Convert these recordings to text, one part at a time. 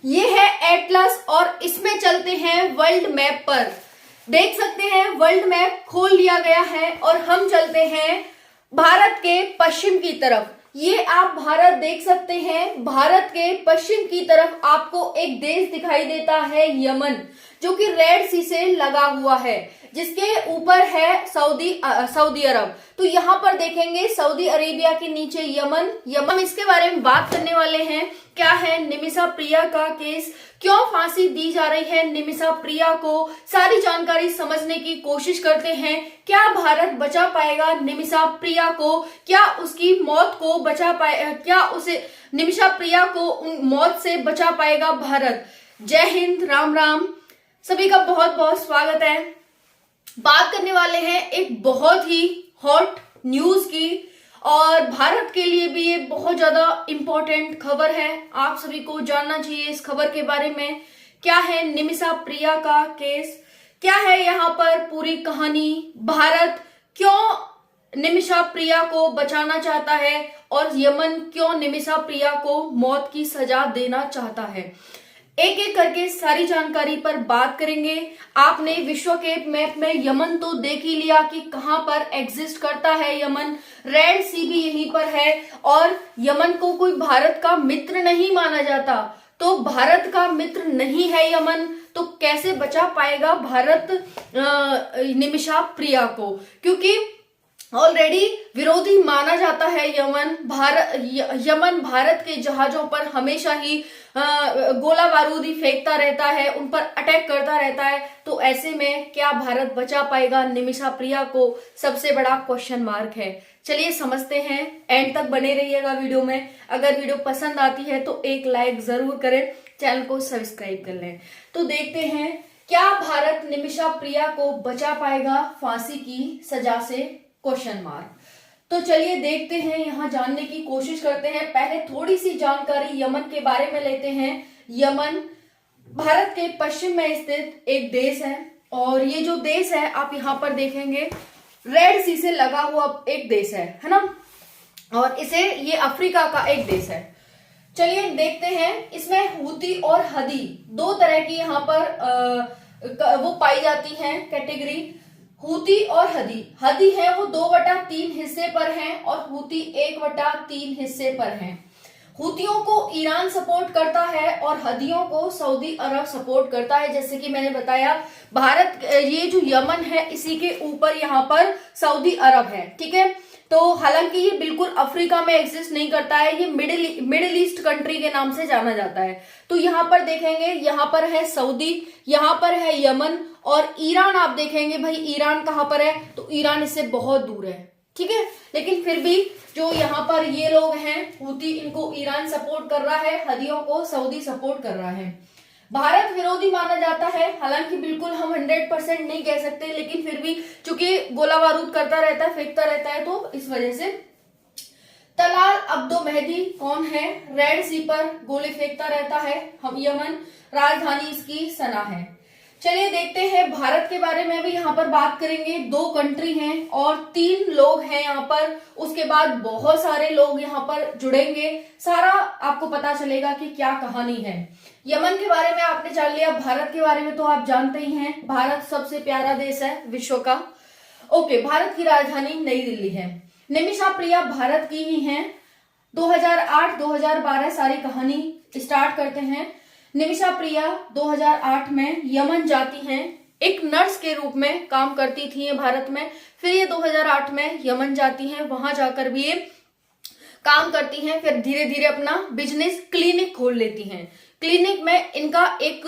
ये है एटलस और इसमें चलते हैं वर्ल्ड मैप पर। देख सकते हैं वर्ल्ड मैप खोल लिया गया है और हम चलते हैं भारत के पश्चिम की तरफ। ये आप भारत देख सकते हैं। भारत के पश्चिम की तरफ आपको एक देश दिखाई देता है यमन, जो कि रेड सी से लगा हुआ है, जिसके ऊपर है सऊदी अरब। तो यहाँ पर देखेंगे सऊदी अरेबिया के नीचे यमन इसके बारे में बात करने वाले हैं। क्या है निमिषा प्रिया का केस, क्यों फांसी दी जा रही है निमिषा प्रिया को, सारी जानकारी समझने की कोशिश करते हैं। क्या भारत बचा पाएगा निमिषा प्रिया को, क्या उसकी मौत को बचा पाए, क्या उसे निमिषा प्रिया को मौत से बचा पाएगा भारत। जय हिंद, राम राम, सभी का बहुत बहुत स्वागत है। बात करने वाले हैं एक बहुत ही हॉट न्यूज की और भारत के लिए भी ये बहुत ज्यादा इंपॉर्टेंट खबर है। आप सभी को जानना चाहिए इस खबर के बारे में। क्या है निमिषा प्रिया का केस, क्या है यहाँ पर पूरी कहानी, भारत क्यों निमिषा प्रिया को बचाना चाहता है और यमन क्यों निमिषा प्रिया को मौत की सजा देना चाहता है। एक एक करके सारी जानकारी पर बात करेंगे। आपने विश्व के मैप में यमन तो देख ही लिया कि कहां पर एग्जिस्ट करता है यमन, रेड सी भी यहीं पर है और यमन को कोई भारत का मित्र नहीं माना जाता। तो भारत का मित्र नहीं है यमन, तो कैसे बचा पाएगा भारत निमिषा प्रिया को, क्योंकि ऑलरेडी विरोधी माना जाता है यमन भारत के जहाजों पर हमेशा ही गोला बारूदी फेंकता रहता है, उन पर अटैक करता रहता है। तो ऐसे में क्या भारत बचा पाएगा निमिषा प्रिया को, सबसे बड़ा क्वेश्चन मार्क है। चलिए समझते हैं, एंड तक बने रहिएगा वीडियो में। अगर वीडियो पसंद आती है तो एक लाइक जरूर करें, चैनल को सब्सक्राइब कर लें। तो देखते हैं क्या भारत निमिषा प्रिया को बचा पाएगा फांसी की सजा से, क्वेश्चन मार्क। तो चलिए देखते हैं, यहां जानने की कोशिश करते हैं। पहले थोड़ी सी जानकारी यमन के बारे में लेते हैं। यमन भारत के पश्चिम में स्थित एक देश है और ये जो देश है आप यहां पर देखेंगे रेड सी से लगा हुआ एक देश है ना, और ये अफ्रीका का एक देश है। चलिए देखते हैं, इसमें हूती और हदी दो तरह की यहाँ पर वो पाई जाती हैं कैटेगरी। हूती और हदी है वो 2/3 हिस्से पर हैं और हूती 1/3 हिस्से पर हैं। हूतियों को ईरान सपोर्ट करता है और हदियों को सऊदी अरब सपोर्ट करता है। जैसे कि मैंने बताया भारत, ये जो यमन है इसी के ऊपर यहाँ पर सऊदी अरब है, ठीक है। तो हालांकि ये बिल्कुल अफ्रीका में एग्जिस्ट नहीं करता है, ये मिडिल ईस्ट कंट्री के नाम से जाना जाता है। तो यहाँ पर देखेंगे, यहाँ पर है सऊदी, यहाँ पर है यमन और ईरान। आप देखेंगे भाई ईरान कहाँ पर है, तो ईरान इससे बहुत दूर है, ठीक है। लेकिन फिर भी जो यहाँ पर ये लोग हैं हूती, इनको ईरान सपोर्ट कर रहा है, हदियों को सऊदी सपोर्ट कर रहा है। भारत विरोधी माना जाता है, हालांकि बिल्कुल हम 100% नहीं कह सकते, लेकिन फिर भी चूंकि गोला बारूद करता रहता है, फेंकता रहता है, तो इस वजह से। तलाल अब्दो मेहदी कौन है, रेड सी पर गोले फेंकता रहता है, हम यमन, राजधानी इसकी सना है। चलिए देखते हैं भारत के बारे में भी यहाँ पर बात करेंगे। 2 कंट्री हैं और 3 लोग हैं यहाँ पर, उसके बाद बहुत सारे लोग यहाँ पर जुड़ेंगे, सारा आपको पता चलेगा कि क्या कहानी है। यमन के बारे में आपने जान लिया, भारत के बारे में तो आप जानते ही हैं, भारत सबसे प्यारा देश है विश्व का। ओके, भारत की राजधानी नई दिल्ली है। निमिषा प्रिया भारत की ही हैं। 2008-2012 सारी कहानी स्टार्ट करते हैं। निमिषा प्रिया 2008 में यमन जाती हैं, एक नर्स के रूप में काम करती थी ये भारत में। फिर ये 2008 में यमन जाती हैं, वहां जाकर भी ये काम करती हैं। फिर धीरे धीरे अपना बिजनेस क्लिनिक खोल लेती हैं। क्लिनिक में इनका एक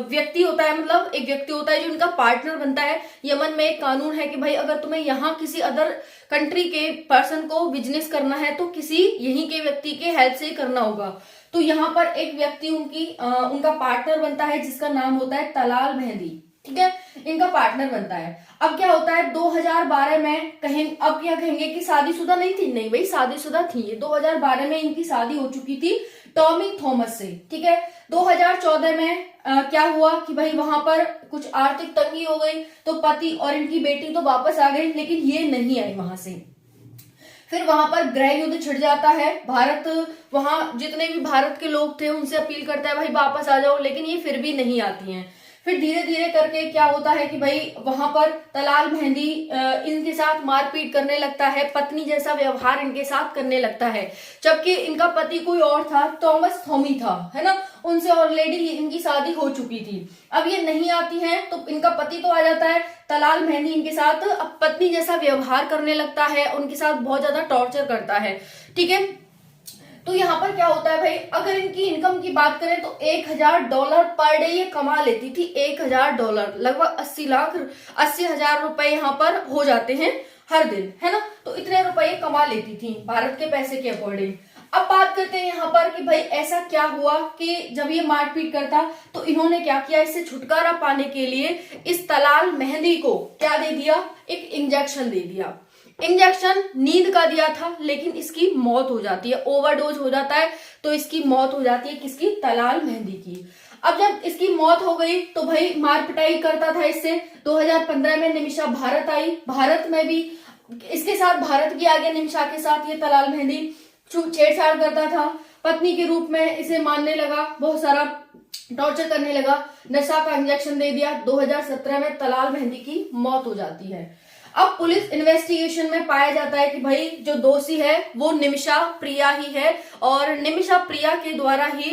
व्यक्ति होता है, मतलब एक व्यक्ति होता है जो इनका पार्टनर बनता है। यमन में एक कानून है कि भाई अगर तुम्हें यहाँ किसी अदर कंट्री के पर्सन को बिजनेस करना है तो किसी यहीं के व्यक्ति के हेल्प से ही करना होगा। तो यहाँ पर एक व्यक्ति उनका पार्टनर बनता है जिसका नाम होता है तलाल मेहदी, ठीक है, इनका पार्टनर बनता है। अब क्या होता है 2012 में अब क्या कहेंगे कि शादीशुदा नहीं थी, नहीं भाई शादीशुदा थी ये। 2012 में इनकी शादी हो चुकी थी टॉमी थॉमस से, ठीक है। 2014 में क्या हुआ कि भाई वहां पर कुछ आर्थिक तंगी हो गई, तो पति और इनकी बेटी तो वापस आ गई, लेकिन ये नहीं आई वहां से। फिर वहां पर गृह युद्ध छिड़ जाता है। भारत, वहां जितने भी भारत के लोग थे उनसे अपील करता है भाई वापस आ जाओ, लेकिन ये फिर भी नहीं आती हैं। फिर धीरे धीरे करके क्या होता है कि भाई वहां पर तलाल मेहंदी इनके साथ मारपीट करने लगता है, पत्नी जैसा व्यवहार इनके साथ करने लगता है, जबकि इनका पति कोई और था, थॉमस थॉमी था, है ना, उनसे ऑलरेडी इनकी शादी हो चुकी थी। अब ये नहीं आती हैं तो इनका पति तो आ जाता है, तलाल मेहंदी इनके साथ अब पत्नी जैसा व्यवहार करने लगता है, उनके साथ बहुत ज्यादा टॉर्चर करता है। ठीक है, तो यहाँ पर क्या होता है भाई, अगर इनकी इनकम की बात करें तो $1000 पर डे ये कमा लेती थी। $1000 लगभग 80,00,000 रुपए यहाँ पर हो जाते हैं हर दिन, है ना, तो इतने रुपए कमा लेती थी भारत के पैसे के अकॉर्डिंग। अब बात करते हैं यहाँ पर कि भाई ऐसा क्या हुआ कि जब ये मारपीट करता तो इन्होंने क्या किया, इससे छुटकारा पाने के लिए इस तलाल मेहंदी को क्या दे दिया, एक इंजेक्शन दे दिया। इंजेक्शन नींद का दिया था, लेकिन इसकी मौत हो जाती है, ओवरडोज हो जाता है, तो इसकी मौत हो जाती है किसकी, तलाल मेहंदी की। अब जब इसकी मौत हो गई तो भाई मार पिटाई करता था इससे। 2015 में निमिषा भारत आई, भारत में भी इसके साथ भारत की आगे निमिषा के साथ ये तलाल मेहंदी छेड़छाड़ करता था, पत्नी के रूप में इसे मानने लगा, बहुत सारा टॉर्चर करने लगा, नशा का इंजेक्शन दे दिया। 2017 में तलाल मेहंदी की मौत हो जाती है। अब पुलिस इन्वेस्टिगेशन में पाया जाता है कि भाई जो दोषी है वो निमिषा प्रिया ही है, और निमिषा प्रिया के द्वारा ही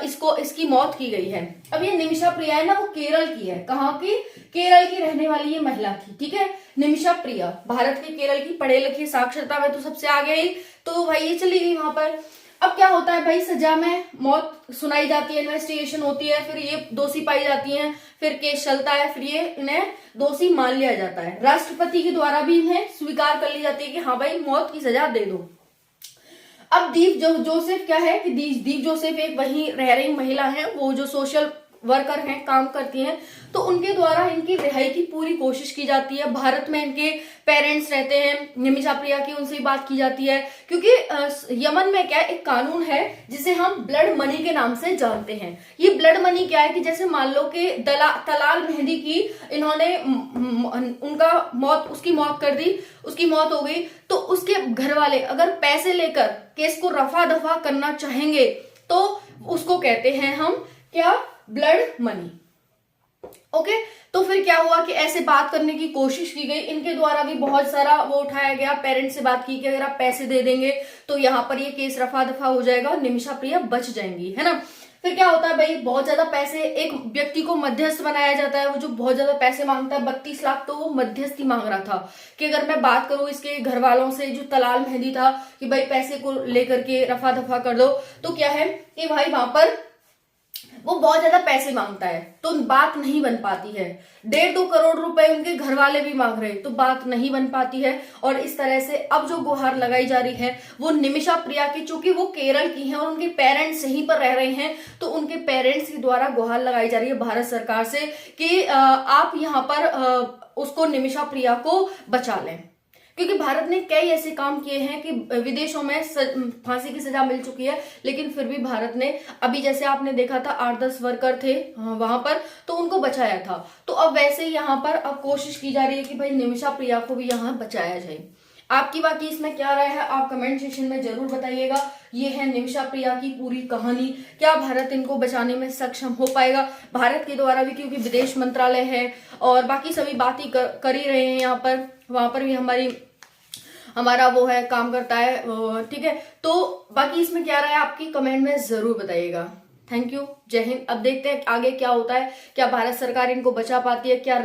इसकी मौत की गई है। अब ये निमिषा प्रिया है ना, वो केरल की है। कहाँ की, केरल की रहने वाली ये महिला थी। ठीक है, निमिषा प्रिया भारत के केरल की, पढ़े लिखे साक्षरता में तो सबसे आगे ही, तो भाई ये चली गई वहां पर। अब क्या होता है भाई, सजा में मौत सुनाई जाती है, इन्वेस्टिगेशन होती है, फिर ये दोषी पाई जाती हैं, फिर केस चलता है, फिर ये इन्हें दोषी मान लिया जाता है। राष्ट्रपति के द्वारा भी इन्हें स्वीकार कर ली जाती है कि हाँ भाई मौत की सजा दे दो। अब दीप जोसेफ क्या है कि दीप जोसेफ एक वहीं रह रही महिला है, वो जो सोशल वर्कर हैं, काम करती हैं, तो उनके द्वारा इनकी रिहाई की पूरी कोशिश की जाती है। भारत में इनके पेरेंट्स रहते हैं, निमिषा प्रिया की, उनसे बात की जाती है, क्योंकि यमन में क्या एक कानून है जिसे हम ब्लड मनी के नाम से जानते हैं। ये ब्लड मनी क्या है कि जैसे मान लो कि तलाल मेहंदी की इन्होंने उसकी मौत कर दी, उसकी मौत हो गई, तो उसके घर वाले अगर पैसे लेकर केस को रफा दफा करना चाहेंगे तो उसको कहते हैं हम क्या, ब्लड मनी। ओके, तो फिर क्या हुआ कि ऐसे बात करने की कोशिश की गई, इनके द्वारा भी बहुत सारा वो उठाया गया, पेरेंट्स से बात की कि अगर आप पैसे दे देंगे तो यहाँ पर ये केस रफा दफा हो जाएगा और निमिषा प्रिया बच जाएंगी, है ना। फिर क्या होता है भाई, बहुत ज्यादा पैसे, एक व्यक्ति को मध्यस्थ बनाया जाता है, वो जो बहुत ज्यादा पैसे मांगता है, 32 लाख तो वो मध्यस्थी मांग रहा था कि अगर मैं बात करूं इसके घर वालों से, जो तलाल मेहंदी था, कि भाई पैसे को लेकर के रफा दफा कर दो, तो क्या है कि भाई वहां पर वो बहुत ज्यादा पैसे मांगता है, तो बात नहीं बन पाती है। 1.5-2 करोड़ रुपए उनके घर वाले भी मांग रहे हैं, तो बात नहीं बन पाती है। और इस तरह से अब जो गुहार लगाई जा रही है वो निमिषा प्रिया की, चूंकि वो केरल की हैं और उनके पेरेंट्स यहीं पर रह रहे हैं, तो उनके पेरेंट्स के द्वारा गुहार लगाई जा रही है भारत सरकार से कि आप यहाँ पर उसको, निमिषा प्रिया को बचा लें, क्योंकि भारत ने कई ऐसे काम किए हैं कि विदेशों में फांसी की सजा मिल चुकी है, लेकिन फिर भी भारत ने, अभी जैसे आपने देखा था 8-10 वर्कर थे वहां पर, तो उनको बचाया था। तो अब वैसे ही यहाँ पर अब कोशिश की जा रही है कि भाई निमिषा प्रिया को भी यहाँ बचाया जाए। आपकी बाकी इसमें क्या राय है, आप कमेंट सेक्शन में जरूर बताइएगा। ये है निमिषा प्रिया की पूरी कहानी। क्या भारत इनको बचाने में सक्षम हो पाएगा? भारत के द्वारा भी, क्योंकि विदेश मंत्रालय है और बाकी सभी बात ही कर ही रहे हैं यहाँ पर, वहां पर भी हमारा वो है, काम करता है, ठीक है। तो बाकी इसमें क्या राय है आपकी, कमेंट में जरूर बताइएगा। थैंक यू, जय हिंद। अब देखते हैं आगे क्या होता है, क्या भारत सरकार इनको बचा पाती है, क्या